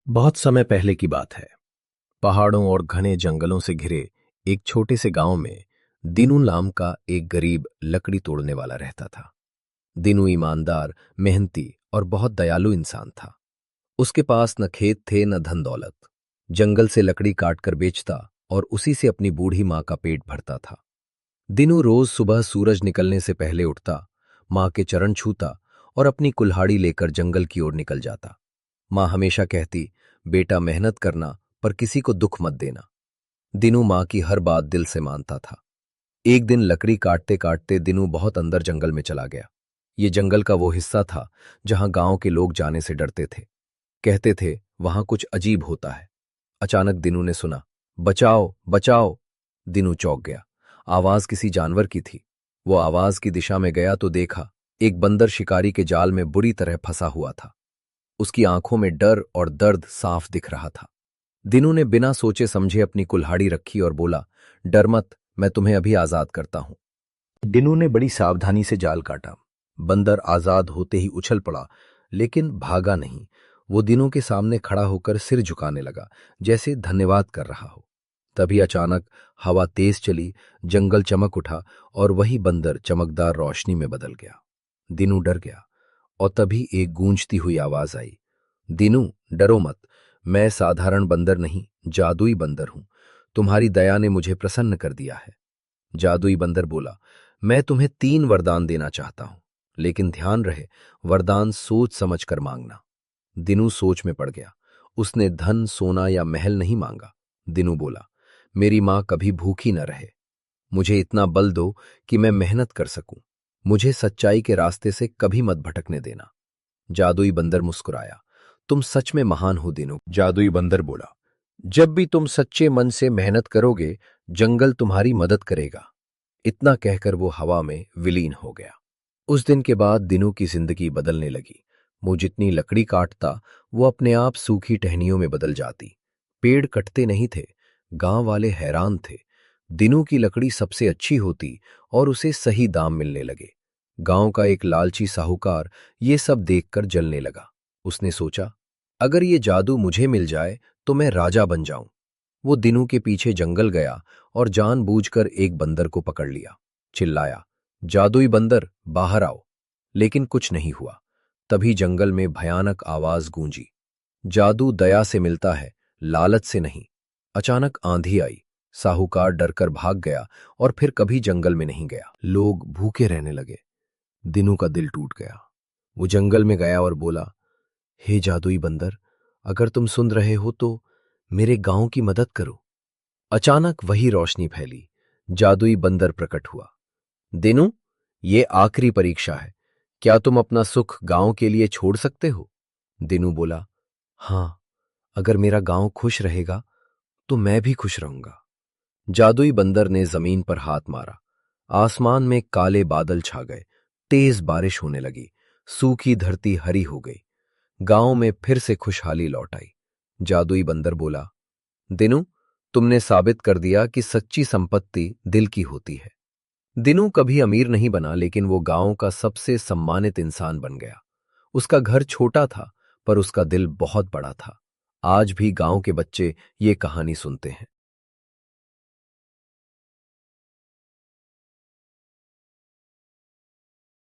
बहुत समय पहले की बात है। पहाड़ों और घने जंगलों से घिरे एक छोटे से गांव में दीनू नाम का एक गरीब लकड़ी तोड़ने वाला रहता था। दीनू ईमानदार, मेहनती और बहुत दयालु इंसान था। उसके पास न खेत थे न धन दौलत। जंगल से लकड़ी काट कर बेचता और उसी से अपनी बूढ़ी माँ का पेट भरता था। दीनू रोज सुबह सूरज निकलने से पहले उठता, माँ के चरण छूता और अपनी कुल्हाड़ी लेकर जंगल की ओर निकल जाता। माँ हमेशा कहती, बेटा मेहनत करना पर किसी को दुख मत देना। दिनू माँ की हर बात दिल से मानता था। एक दिन लकड़ी काटते काटते दिनू बहुत अंदर जंगल में चला गया। ये जंगल का वो हिस्सा था जहां गांव के लोग जाने से डरते थे। कहते थे वहां कुछ अजीब होता है। अचानक दिनू ने सुना, बचाओ बचाओ। दिनू चौंक गया। आवाज किसी जानवर की थी। वो आवाज की दिशा में गया तो देखा एक बंदर शिकारी के जाल में बुरी तरह फंसा हुआ था। उसकी आंखों में डर और दर्द साफ दिख रहा था। दिनू ने बिना सोचे समझे अपनी कुल्हाड़ी रखी और बोला, डर मत, मैं तुम्हें अभी आजाद करता हूं। दिनू ने बड़ी सावधानी से जाल काटा। बंदर आजाद होते ही उछल पड़ा, लेकिन भागा नहीं। वो दिनू के सामने खड़ा होकर सिर झुकाने लगा, जैसे धन्यवाद कर रहा हो। तभी अचानक हवा तेज चली, जंगल चमक उठा और वही बंदर चमकदार रोशनी में बदल गया। दिनू डर गया और तभी एक गूंजती हुई आवाज आई, दीनू डरो मत, मैं साधारण बंदर नहीं, जादुई बंदर हूं। तुम्हारी दया ने मुझे प्रसन्न कर दिया है। जादुई बंदर बोला, मैं तुम्हें 3 वरदान देना चाहता हूं, लेकिन ध्यान रहे, वरदान सोच समझ कर मांगना। दिनू सोच में पड़ गया। उसने धन, सोना या महल नहीं मांगा। दिनू बोला, मेरी मां कभी भूखी न रहे। मुझे इतना बल दो कि मैं मेहनत कर सकूं। मुझे सच्चाई के रास्ते से कभी मत भटकने देना। जादुई बंदर मुस्कुराया, तुम सच में महान हो दिनू। जादुई बंदर बोला, जब भी तुम सच्चे मन से मेहनत करोगे, जंगल तुम्हारी मदद करेगा। इतना कहकर वो हवा में विलीन हो गया। उस दिन के बाद दिनू की जिंदगी बदलने लगी। वो जितनी लकड़ी काटता, वो अपने आप सूखी टहनियों में बदल जाती। पेड़ कटते नहीं थे। गांव वाले हैरान थे। दिनू की लकड़ी सबसे अच्छी होती और उसे सही दाम मिलने लगे। गांव का एक लालची साहूकार ये सब देखकर जलने लगा। उसने सोचा, अगर ये जादू मुझे मिल जाए तो मैं राजा बन जाऊं। वो दिनू के पीछे जंगल गया और जानबूझकर एक बंदर को पकड़ लिया। चिल्लाया, जादुई बंदर बाहर आओ। लेकिन कुछ नहीं हुआ। तभी जंगल में भयानक आवाज गूंजी, जादू दया से मिलता है, लालच से नहीं। अचानक आंधी आई। साहूकार डरकर भाग गया और फिर कभी जंगल में नहीं गया। लोग भूखे रहने लगे। दिनू का दिल टूट गया। वो जंगल में गया और बोला, हे जादुई बंदर, अगर तुम सुन रहे हो तो मेरे गांव की मदद करो। अचानक वही रोशनी फैली। जादुई बंदर प्रकट हुआ। दिनू, ये आखिरी परीक्षा है। क्या तुम अपना सुख गांव के लिए छोड़ सकते हो? दिनू बोला, हां, अगर मेरा गांव खुश रहेगा तो मैं भी खुश रहूंगा। जादुई बंदर ने जमीन पर हाथ मारा। आसमान में काले बादल छा गए। तेज बारिश होने लगी। सूखी धरती हरी हो गई। गांव में फिर से खुशहाली लौट आई। जादुई बंदर बोला, दिनू, तुमने साबित कर दिया कि सच्ची संपत्ति दिल की होती है। दिनू कभी अमीर नहीं बना, लेकिन वो गांव का सबसे सम्मानित इंसान बन गया। उसका घर छोटा था, पर उसका दिल बहुत बड़ा था। आज भी गांव के बच्चे ये कहानी सुनते हैं।